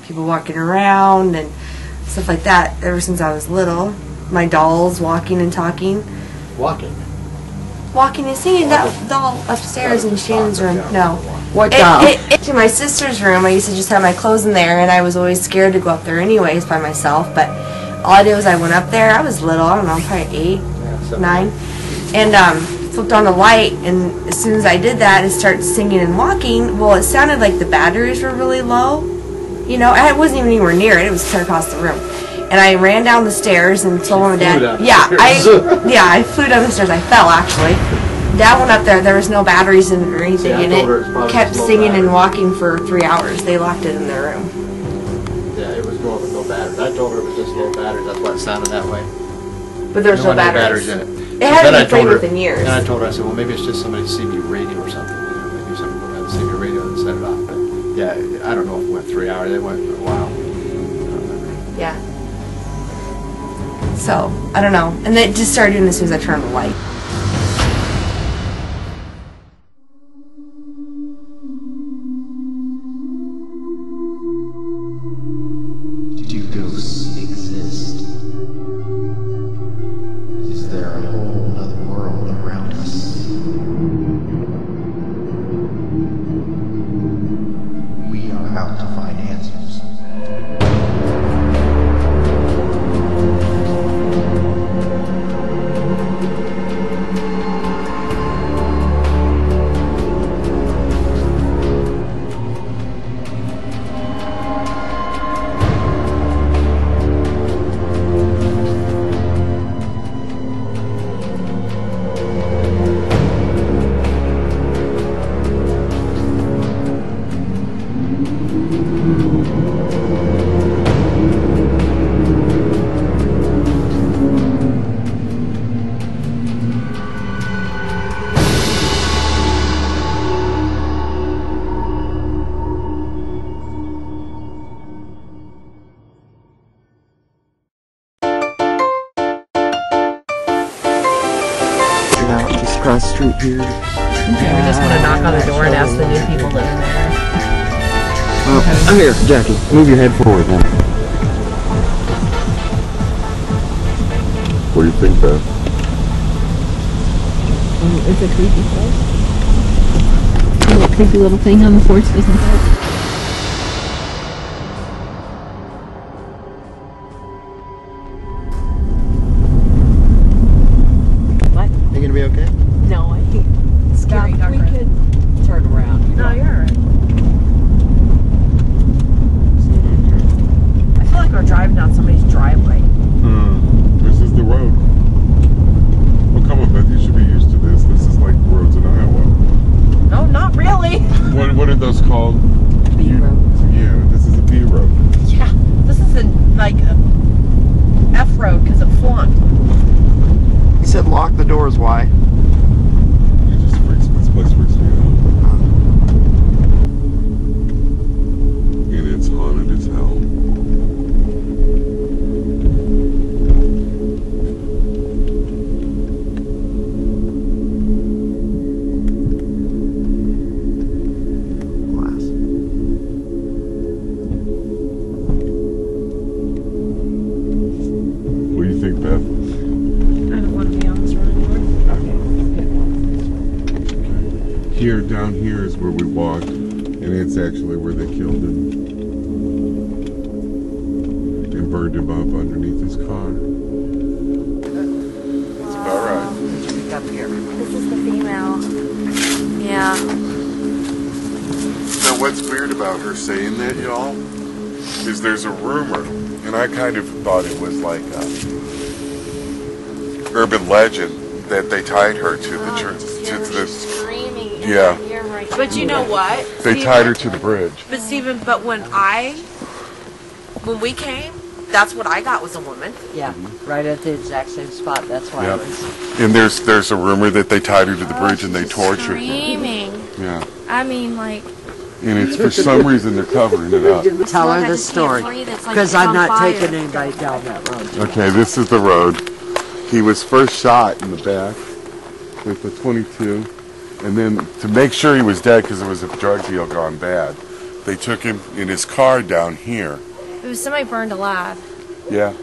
people walking around and stuff like that ever since I was little. My dolls walking and talking. Walking And singing. That doll upstairs in Shannon's room. No. What doll? To my sister's room. I used to just have my clothes in there, and I was always scared to go up there anyways by myself. But all I did was I went up there. I was little. I don't know, probably 8, 9. And flipped on the light, and as soon as I did that and started singing and walking, well, it sounded like the batteries were really low. You know, I wasn't even anywhere near it. It was clear across the room. And I ran down the stairs and told Mom and Dad. I flew down the stairs. I fell, actually. Dad went up there. There was no batteries in it or anything, and it kept singing and walking for 3 hours. They locked it in their room. Yeah, it was going with no batteries. I told her it was just low batteries. That's why it sounded that way. But there was no batteries in it. It hadn't been played within years. And I told her, I said, well, maybe it's just somebody CB radio or something. You know, maybe somebody went on CB radio and set it off. But yeah, I don't know if it went 3 hours. It went for a while. Yeah. So, I don't know. And it just started doing as soon as I turned on the light. Do ghosts exist? Is there a whole other world around us? We are out to find answers. Across the street here. Okay, we just want to knock on the door and ask the new people living there. I'm here, Jackie. Move your head forward then. What do you think, Beth? It's a creepy place. A little creepy little thing on the porch, isn't it? What? You gonna be okay? No, I think it's scary. We could turn around. No, you're alright. I feel like we're driving down somebody's driveway. This is the road. Well, come on, Beth. You should be used to this. This is like roads in Iowa. No, not really. What are those called? B road. Yeah, this is a B road. Yeah, this is like a F road because it flunked. He said lock the doors. Why? This place freaks me out. And it's haunted as hell. Glass. What do you think, Beth? I don't want to be on this road anymore. Here, down here is where we walked, and it's actually where they killed him. And burned him up underneath his car. That's about right. Up here. This is the female. Yeah. Now, what's weird about her saying that, y'all, is there's a rumor, and I kind of thought it was like a urban legend that they tied her to the church, to this. Screaming. Yeah. You're right. But you know what? They tied her to the bridge. But Stephen, but when we came, that's what I got was a woman. Yeah, right at the exact same spot. That's why I Yep. was. And there's a rumor that they tied her to the bridge and they tortured her. Screaming. Yeah. I mean, like. And it's for some reason they're covering it up. Tell her the story, because I'm not taking anybody down that road. Okay, this is the road. He was first shot in the back with the .22, and then to make sure he was dead because it was a drug deal gone bad, They took him in his car down here. It was somebody burned alive. Yeah.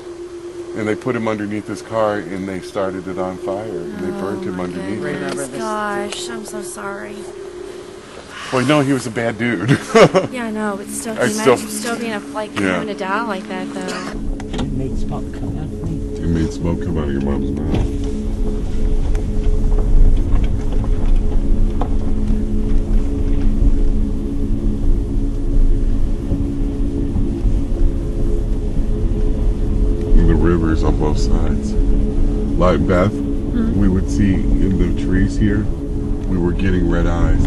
And they put him underneath his car and they started it on fire. And they burned him underneath it. Gosh, I'm so sorry. Well, no, he was a bad dude. Yeah, I know, but still, I can you imagine still being having to die like that, though? It made smoke come out of me. It made smoke come out of your mom's mouth. The rivers on both sides. Like Beth, we would see in the trees here, we were getting red eyes.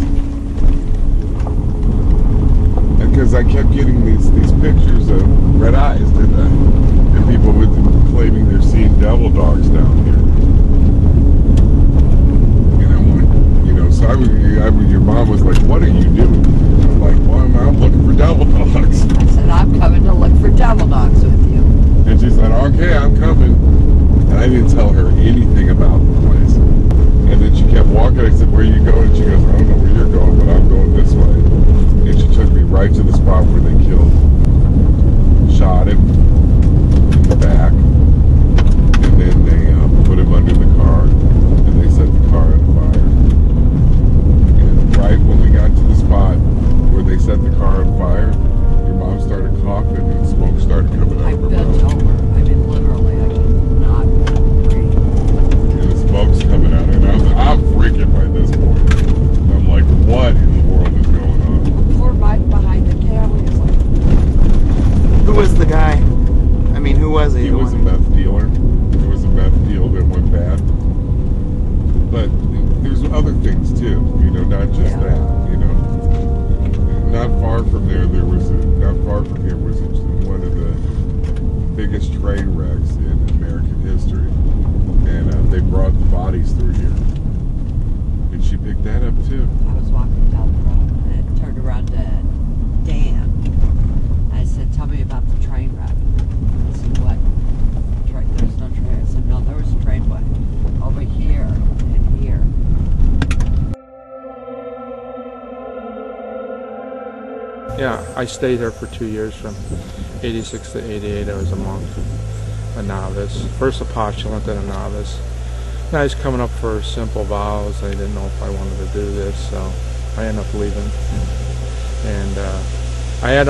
Because I kept getting these pictures of red eyes, didn't I? And people would be claiming they're seeing devil dogs down here. And I went, you know, so your mom was like, what are you doing? I'm like, well, I'm looking for devil dogs. I said, I'm coming to look for devil dogs with you. And she said, okay, I'm coming. And I didn't tell her anything about the place. And then she kept walking. I said, where are you going? And she goes, I don't know where you're going, but I'm going this way. And she took me right to the spot where they killed him. Shot him in the back. And then they put him under the car. And they set the car on fire. And right when we got to the spot where they set the car on fire, your mom started coughing and smoke started coming out of her mouth. I mean, literally, I cannot breathe. And the smoke's coming out, and I'm freaking by this point. I'm like, what in the world is going on? Poor Mike behind the camera is like, Who was the guy? I mean, who was he? He was a meth dealer. It was a meth deal that went bad. But there's other things too, you know, not just that, you know. Not far from there, not far from here was one of the biggest train wrecks in American history. And they brought the bodies through here. And she picked that up too. I was walking down the road and it turned around to Dan. I said, tell me about the train wreck. I said, what? There's no train. I said, no, there was a train wreck over here and here. Yeah, I stayed there for 2 years, from 86 to 88. I was a monk, a novice. First a postulant, then a novice. And I was coming up for simple vows. I didn't know if I wanted to do this, so I ended up leaving. And I had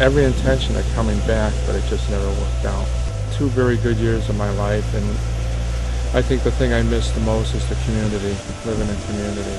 every intention of coming back, but it just never worked out. 2 very good years of my life, and I think the thing I miss the most is the community, living in community.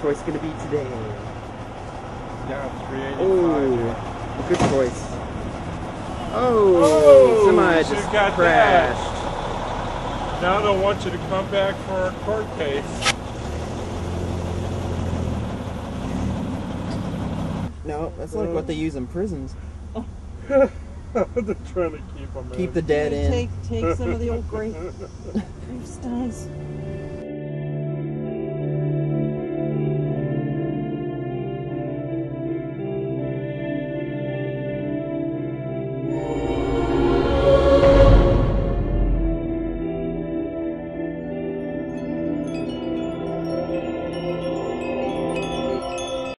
Choice gonna be today? Yeah, 385. Oh, good choice. Oh, semi just got crashed. Now they'll want you to come back for a court case. No, that's like what they use in prisons. They're trying to keep them Keep the dead in. Take some of the old gravestones.